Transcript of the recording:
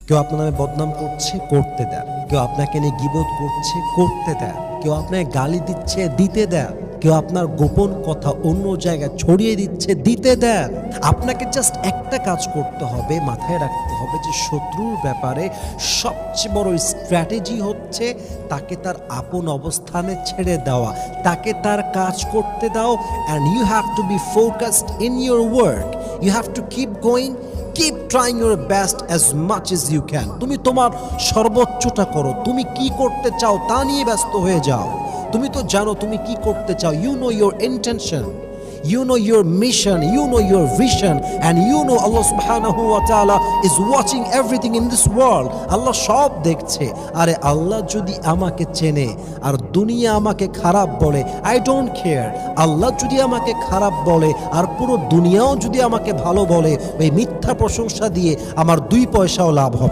কেউ আপনার নামে বদনাম করছে, করতে দেন। কেউ আপনাকে নিয়ে গীবত করছে, করতে দেন। কেউ আপনাকে গালি দিচ্ছে, দিতে দেন। কেউ আপনার গোপন কথা অন্য জায়গায় ছড়িয়ে দিচ্ছে, দিতে দেন। আপনাকে জাস্ট একটা কাজ করতে হবে, মাথায় রাখতে হবে যে শত্রুর ব্যাপারে সবচেয়ে বড় স্ট্র্যাটেজি হচ্ছে তাকে তার আপন অবস্থানে ছেড়ে দেওয়া, তাকে তার কাজ করতে দাও। And you have to be focused in your work. You have to keep going, keep trying your best as much as you can. তুমি তোমার সর্বোচ্চটা করো। তুমি কি করতে চাও তা নিয়ে ব্যস্ত হয়ে যাও। তুমি তো জানো তুমি কি করতে চাও। You know your intention, you know your mission, you know your vision, and you know Allah subhanahu wa ta'ala is watching everything in this world. Allah সব দেখছে। আরে আল্লাহ যদি আমাকে চেনে আর দুনিয়া আমাকে খারাপ বলে, I don't care. আল্লাহ যদি আমাকে খারাপ বলে আর পুরো দুনিয়াও যদি আমাকে ভালো বলে, ওই মিথ্যা প্রশংসা দিয়ে আমার 2 পয়সাও লাভ হবে।